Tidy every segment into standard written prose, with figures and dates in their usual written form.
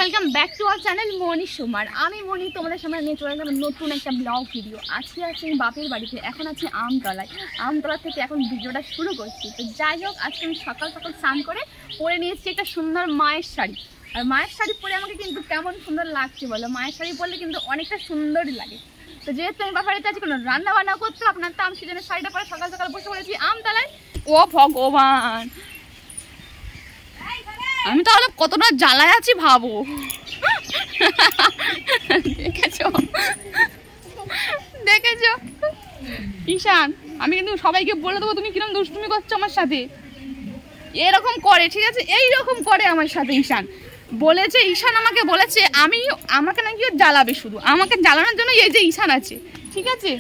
Welcome back to our channel Moni Sumar. আমি মনি তোমাদের সামনে নিয়ে চলে গেলাম নতুন একটা ব্লগ ভিডিও। আজকে আছি বাপের বাড়িতে, এখন আছি আমতলায়। আমতলা থেকে এখন ভিডিওটা শুরু করছি। তো যাই হোক, আজকে আমি সকাল সকাল স্নান করে পরে নিয়েছি একটা সুন্দর মায়ের শাড়ি। আর মায়ের শাড়ি পরে আমাকে কিন্তু কেমন সুন্দর লাগছে বলো, মায়ের শাড়ি পরলে কিন্তু অনেকটা সুন্দরই লাগে। তো যেহেতু আমি বাপের বাড়িতে আছি, কোনো রান্না বান্না করতে আপনার তো আমি সেজন্য শাড়িটা পরে সকাল সকাল বসে পড়েছি আমতলায়। ও ভগবান, আমি তাহলে কতটা জ্বালায় আছি ভাবো। দেখেছো দেখেছো ঈশান, আমি কিন্তু সবাইকে বলে দেবো তুমি কিরকম দুষ্টুমি করছো আমার সাথে। এরকম করে, ঠিক আছে, এইরকম করে আমার সাথে ঈশান বলেছে। ঈশান আমাকে বলেছে আমাকে নাকি জ্বালাবে, শুধু আমাকে জ্বালানোর জন্য এই যে ঈশান আছে, ঠিক আছে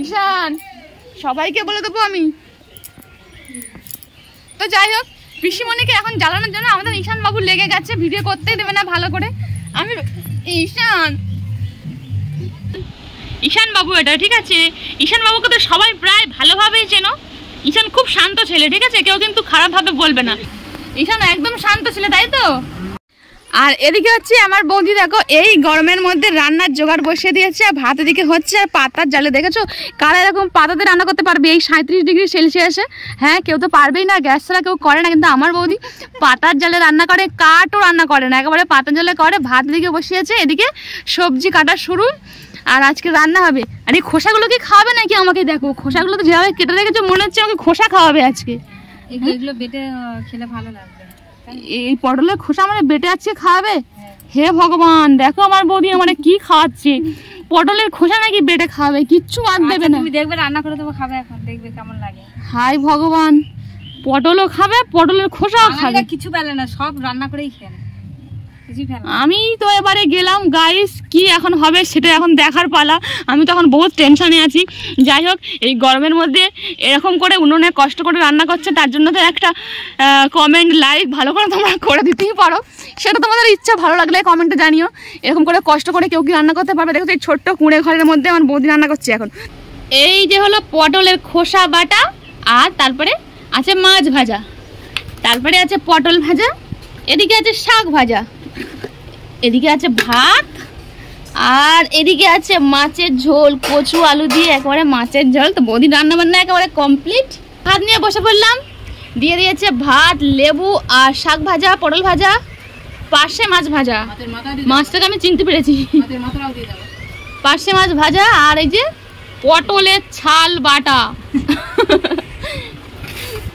ঈশান, সবাইকে বলে দেবো আমি। তো যাই হোক, পিসিমণিকে এখন জ্বালানোর জন্য আমাদের ঈশান বাবু লেগে গেছে, ভিডিও করতেই দেবে না ভালো করে। আমি ঈশান বাবু এটা, ঠিক আছে, ঈশান বাবুকে তো সবাই প্রায় ভালোভাবেই চেনো। ঈশান খুব শান্ত ছেলে, ঠিক আছে, কেউ কিন্তু খারাপভাবে বলবে না। ঈশান একদম শান্ত ছেলে, তাই তো। আর এদিকে হচ্ছে আমার বৌদি, দেখো এই গরমের মধ্যে রান্নার জোগাড় বসিয়ে দিয়েছে। আর ভাত এদিকে হচ্ছে, আর পাতার জালে দেখেছো কারা এরকম পাতাতে রান্না করতে পারবে এই 37 ডিগ্রি সেলসিয়াসে? হ্যাঁ, কেউ তো পারবেই না, গ্যাস ছাড়া কেউ করে না। কিন্তু আমার বৌদি পাতার জালে রান্না করে, কাঠও রান্না করে না, একেবারে পাতার জালে করে। ভাত এদিকে বসিয়েছে, এদিকে সবজি কাটা শুরু। আর আজকে রান্না হবে। আর এই খোসাগুলো কি খাওয়াবে নাকি আমাকে? দেখো খোসাগুলো তো যেভাবে কেটে রেখেছো, মনে হচ্ছে আমাকে খোসা খাওয়াবে আজকে। এগুলো বেটে খেলে ভালো লাগবে। এই পটলের খোসা মানে বেটে আজকে খাওয়াবে? হে ভগবান, দেখো আমার বৌদি মানে কি খাওয়াচ্ছে। পটলের খোসা নাকি বেটে খাওয়াবে, কিচ্ছু বাদ দেবে না। তুমি দেখবে, রান্না করে দেবো, খাবে, এখন দেখবে কেমন লাগে। হাই ভগবান, পটলও খাবে, পটলের খোসাও খাবে, কিছু পেলে না, সব রান্না করেই খেয়ে। আমি তো এবারে গেলাম গাইস, কি এখন হবে সেটা এখন দেখার পালা। আমি তো এখন বহুত টেনশনে আছি। যাই হোক, এই গরমের মধ্যে এরকম করে উনুনে কষ্ট করে রান্না করছে, তার জন্য তো একটা কমেন্ট লাইক ভালো করে তোমরা করে দিতেই পারো। সেটা তোমাদের ইচ্ছা, ভালো লাগলে কমেন্টে জানিও। এরকম করে কষ্ট করে কেউ কি রান্না করতে পারবে? দেখো এই ছোট্ট কুঁড়ে ঘরের মধ্যে আমার বৌদি রান্না করছে এখন। এই যে হলো পটলের খোসা বাটা, আর তারপরে আছে মাছ ভাজা, তারপরে আছে পটল ভাজা, এদিকে আছে শাক ভাজা, এদিকে আছে ভাত, আর এদিকে আছে মাছের ঝোল, কচু আলু দিয়ে একেবারে মাছের ঝোল। তো বৌদি রান্না বান্না একেবারে কমপ্লিট। ভাত নিয়ে বসে পড়লাম, দিয়ে দিয়েছে ভাত, লেবু আর শাক ভাজা, পটল ভাজা, পার্শে মাছ ভাজা। মাছটাকে আমি চিনতে পেরেছি, পার্শে মাছ ভাজা, আর এই যে পটলের ছাল বাটা,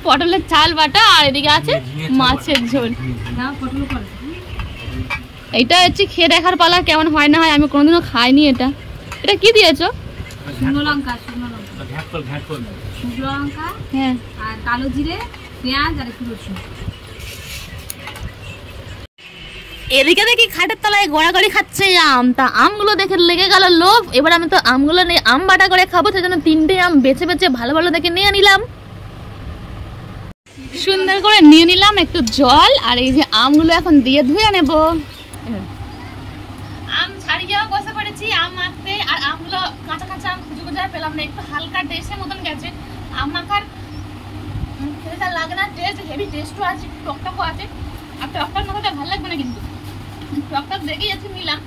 পটলের ছাল বাটা, আর এদিকে আছে মাছের ঝোল। এইটা হচ্ছে খেয়ে দেখার পালা, কেমন হয় না হয়। আমি কোনোদিনও খাইনি এটা। এটা কি দিয়েছো? শুকনো লঙ্কা, হ্যাঁ, আর কালো জিরে, পেঁয়াজ আর একটু রসুন। এদিকে দেখি খাটের তলায় গড়াগড়ি খাচ্ছে আম। তা আমগুলো দেখে লেগে গেল লোভ। এবার আমি তো আমগুলো নিয়ে আম বাটা করে খাবো, সেজন্য 3টে আম বেছে বেছে ভালো ভালো দেখে নিয়ে নিলাম। সুন্দর করে নিয়ে নিলাম একটু জল, আর এই যে আমগুলো এখন দিয়ে ধুয়ে নেবো। আম ছাড়িয়ে বসে পড়েছি আম মাখতে। আর আমগুলো কাঁচা কাঁচা আম খুঁজে খুঁজে পেলাম না, একটু হালকা টেস্টের মতন গেছে। আম মাখার খেতে লাগে না, টেস্ট হেভি টেস্টও আছে, টকটকও আছে। আর টকটক না হলে ভালো লাগবে না, কিন্তু টকটক দেখেই আছে নিলাম।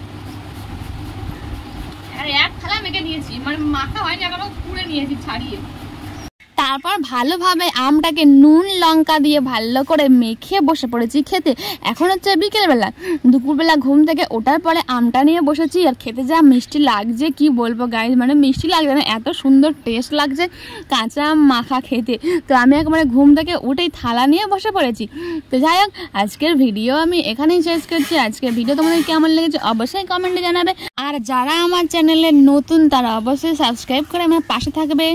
আর এক থালা মেখে নিয়েছি, মানে মাখা হয়নি, এখনো পুড়ে নিয়েছি ছাড়িয়ে। তারপর ভালোভাবে আমটাকে নুন লঙ্কা দিয়ে ভালো করে মেখে বসে পড়েছি খেতে। এখন হচ্ছে বিকেলবেলা, দুপুরবেলা ঘুম থেকে ওঠার পরে আমটা নিয়ে বসেছি। আর খেতে যা মিষ্টি লাগছে কি বলবো গাইস, মানে মিষ্টি লাগছে না, এত সুন্দর টেস্ট লাগছে কাঁচা আম মাখা খেতে। তো আমি একেবারে ঘুম থেকে উঠেই থালা নিয়ে বসে পড়েছি। তো যাই হোক, আজকের ভিডিও আমি এখানেই শেষ করছি। আজকের ভিডিও তোমাদের কেমন লেগেছে অবশ্যই কমেন্টে জানাবে। আর যারা আমার চ্যানেলে নতুন তারা অবশ্যই সাবস্ক্রাইব করে আমার পাশে থাকবে।